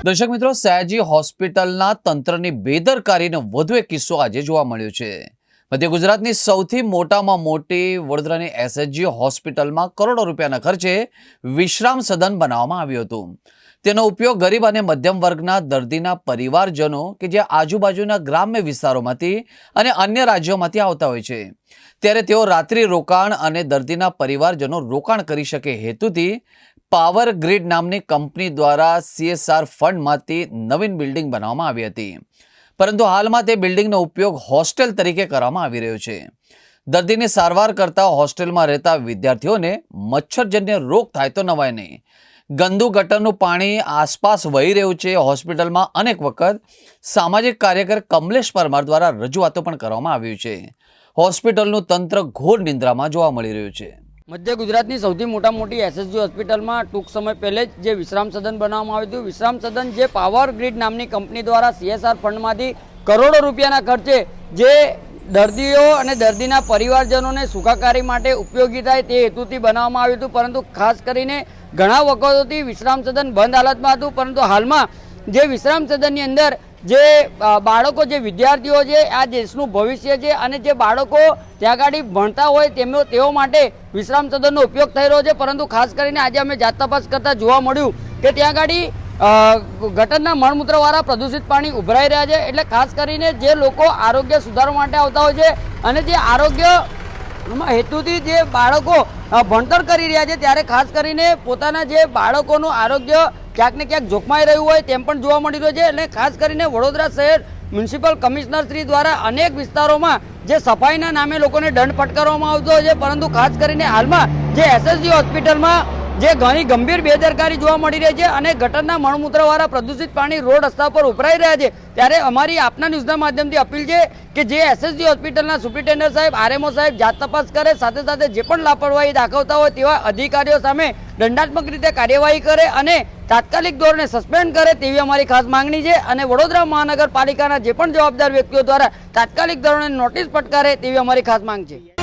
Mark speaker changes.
Speaker 1: દર્શક મિત્રો, સયાજી હોસ્પિટલના તંત્રની બેદરકારીનો વધુ એક કિસ્સો આજે જોવા મળ્યો છે। મધ્ય ગુજરાતની સૌથી મોટામાં મોટી વડોદરાની એસએચજી હોસ્પિટલમાં કરોડો રૂપિયાના ખર્ચે વિશ્રામ સદન બનાવવામાં આવ્યું હતું। તેનો ઉપયોગ ગરીબ અને મધ્યમ વર્ગના દર્દીના પરિવારજનો કે જે આજુબાજુના ગ્રામ્ય વિસ્તારોમાંથી અને અન્ય રાજ્યોમાંથી આવતા હોય છે, ત્યારે તેઓ રાત્રિ રોકાણ અને દર્દીના પરિવારજનો રોકાણ કરી શકે હેતુથી પાવર ગ્રીડ નામની કંપની દ્વારા CSR ફંડમાંથી નવીન બિલ્ડિંગ બનાવવામાં આવી હતી, પરંતુ હાલમાં તે બિલ્ડિંગનો ઉપયોગ હોસ્ટેલ તરીકે કરવામાં આવી રહ્યો છે। દર્દીની સારવાર કરતા હોસ્ટેલમાં રહેતા વિદ્યાર્થીઓને મચ્છરજન્ય રોગ થાય તો નવાય નહીં। ગંદુ ગટરનું પાણી આસપાસ વહી રહ્યું છે। હોસ્પિટલમાં અનેક વખત સામાજિક કાર્યકર કમલેશ પરમાર દ્વારા રજૂઆતો પણ કરવામાં આવ્યું છે। હોસ્પિટલનું તંત્ર ઘોર નિંદ્રામાં જોવા મળી રહ્યું છે।
Speaker 2: મધ્ય ગુજરાતની સૌથી મોટી એસએચજી હોસ્પિટલમાં ટૂંક સમય પહેલે જ જે વિશ્રામ સદન બનાવવામાં આવ્યું હતું, વિશ્રામ સદન જે પાવર ગ્રીડ નામની કંપની દ્વારા CSR ફંડમાંથી કરોડો રૂપિયાના ખર્ચે જે દર્દીઓ અને દર્દીના પરિવારજનોને સુખાકારી માટે ઉપયોગી થાય તે હેતુથી બનાવવામાં આવ્યું હતું, પરંતુ ખાસ કરીને ઘણા વખતોથી વિશ્રામ સદન બંધ હાલતમાં હતું। પરંતુ હાલમાં જે વિશ્રામ સદનની અંદર જે બાળકો, જે વિદ્યાર્થીઓ છે, આ દેશનું ભવિષ્ય છે અને જે બાળકો ત્યાં આગળ ભણતા હોય તેઓ માટે વિશ્રામ સદનનો ઉપયોગ થઈ રહ્યો છે। પરંતુ ખાસ કરીને આજે અમે જાત તપાસ કરતા જોવા મળ્યું કે ત્યાં આગળ ગટરના મળમૂત્રવાળા પ્રદૂષિત પાણી ઉભરાઈ રહ્યા છે। એટલે ખાસ કરીને જે લોકો આરોગ્ય સુધારવા માટે આવતા હોય છે અને જે આરોગ્ય હેતુથી જે બાળકો ભણતર કરી રહ્યા છે, ત્યારે ખાસ કરીને પોતાના જે બાળકોનું આરોગ્ય ક્યાંક ને ક્યાંક જોખમાઈ રહ્યું હોય તેમ પણ જોવા મળી રહ્યું છે। એટલે ખાસ કરીને વડોદરા શહેર મ્યુનિસિપલ કમિશનર શ્રી દ્વારા અનેક વિસ્તારોમાં જે સફાઈના નામે લોકોને દંડ ફટકારવામાં આવતો હોય છે, પરંતુ ખાસ કરીને હાલમાં જે એસએચજી હોસ્પિટલમાં જે ઘણી ગંભીર બેદરકારી જોવા મળી રહી છે અને ગટરના મળમૂત્રવાળા પ્રદૂષિત પાણી રોડ રસ્તા પર ઉભરાઈ રહ્યા છે, ત્યારે અમારી આપના ન્યૂઝના માધ્યમથી અપીલ છે કે જે એસએચજી હોસ્પિટલના સુપ્રિન્ટેન્ડન્ટ સાહેબ, RMO સાહેબ જાત તપાસ કરે, સાથે સાથે જે પણ લાપરવાહી દાખવતા હોય તેવા અધિકારીઓ સામે દંડાત્મક રીતે કાર્યવાહી કરે અને તાત્કાલિક ધોરણે સસ્પેન્ડ કરે તેવી અમારી ખાસ માંગણી છે। અને વડોદરા મહાનગરપાલિકાના જે પણ જવાબદાર વ્યક્તિઓ દ્વારા તાત્કાલિક ધોરણે નોટિસ ફટકારે તેવી અમારી ખાસ માંગ છે।